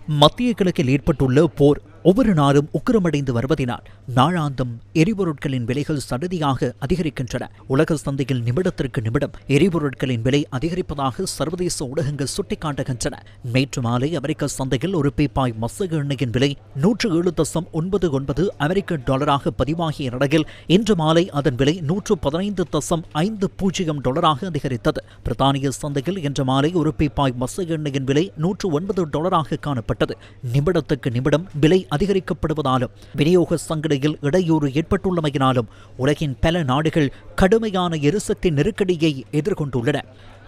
மத்திய கிழக்கில் ஏற்பட்டுள்ள போர் ஒவ்வொரு நாளும் உக்கிரமடைந்து வருவதினால் நாளாந்தம் எரிபொருட்களின் விலைகள் சடதியாக அதிகரிக்கின்றன. உலக சந்தையில் நிமிடத்திற்கு நிமிடம் எரிபொருட்களின் விலை அதிகரிப்பதாக சர்வதேச ஊடகங்கள் சுட்டிக்காட்டுகின்றன. நேற்று மாலை அமெரிக்க சந்தையில் ஒரு பீப்பாய் மசகு எண்ணெயின் விலை 107.99 அமெரிக்க டாலராக பதிவாகிய நிலையில் இன்று மாலை அதன் விலை 115.50 டாலராக அதிகரித்தது. பிரித்தானிய சந்தையில் இன்று மாலை ஒரு பீப்பாய் மசகு எண்ணெயின் விலை $109 காணப்பட்டது. நிமிடத்துக்கு நிமிடம் விலை அதிகரிக்கப்படுவதாலும் விநியோக சங்கிலியில் இடையூறு ஏற்பட்டுள்ளமையினாலும் உலகின் பல நாடுகள் கடுமையான எரிசக்தி நெருக்கடியை எதிர்கொண்டுள்ளன.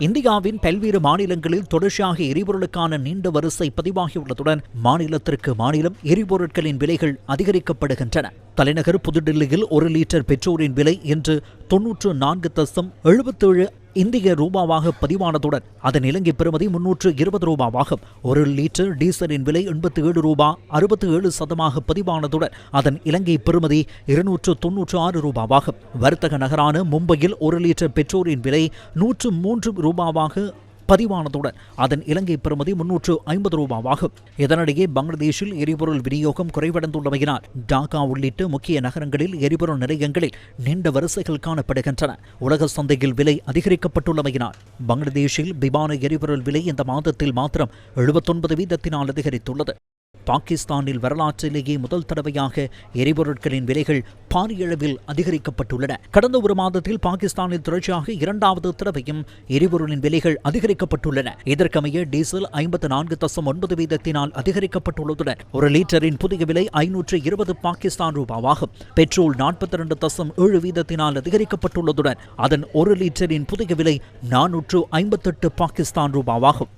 இந்தியாவின் பல்வேறு மாநிலங்களில் தொடர்ச்சியாக எரிபொருளுக்கான நீண்ட வரிசை பதிவாகியுள்ளதுடன் மாநிலத்திற்கு மாநிலம் எரிபொருட்களின் விலைகள் அதிகரிக்கப்படுகின்றன. தலைநகர் புதுடில்லியில் 1 லிட்டர் பெட்ரோலின் விலை இன்று 94.77 இந்திய ரூபாவாக பதிவானதுடன் அதன் இலங்கை பெறுமதி 320 ரூபாவாகும். 1 லிட்டர் டீசலின் விலை 87 ரூபா 67% பதிவானதுடன் அதன் இலங்கை பெறுமதி 296 ரூபாவாகும். வர்த்தக நகரான மும்பையில் 1 லிட்டர் பெட்ரோலின் விலை 103 ரூபாவாக பதிவானதுடன் அதன் இலங்கை பெறுமதி 350 ரூபாவாகும். இதனிடையே பங்களாதேஷில் எரிபொருள் விநியோகம் குறைவடைந்துள்ளமையினால் டாக்கா உள்ளிட்ட முக்கிய நகரங்களில் எரிபொருள் நிலையங்களில் நீண்ட வரிசைகள் காணப்படுகின்றன. உலக சந்தையில் விலை அதிகரிக்கப்பட்டுள்ளமையினால் பங்களாதேஷில் விமான எரிபொருள் விலை இந்த மாதத்தில் மாத்திரம் 79% அதிகரித்துள்ளது. பாகிஸ்தானில் வரலாற்றிலேயே முதல் தடவையாக எரிபொருட்களின் விலைகள் பாரியளவில் அதிகரிக்கப்பட்டுள்ளன. கடந்த ஒரு மாதத்தில் பாகிஸ்தானில் தொடர்ச்சியாக 2வது தடவையும் எரிபொருளின் விலைகள் அதிகரிக்கப்பட்டுள்ளன. இதற்கமைய டீசல் 54.9% அதிகரிக்கப்பட்டுள்ளதுடன் 1 லிட்டரின் புதிய விலை 520 பாகிஸ்தான் ரூபாவாகும். பெட்ரோல் 42.7% அதிகரிக்கப்பட்டுள்ளதுடன் அதன் 1 லிட்டரின் புதிய விலை 458 பாகிஸ்தான் ரூபாவாகும்.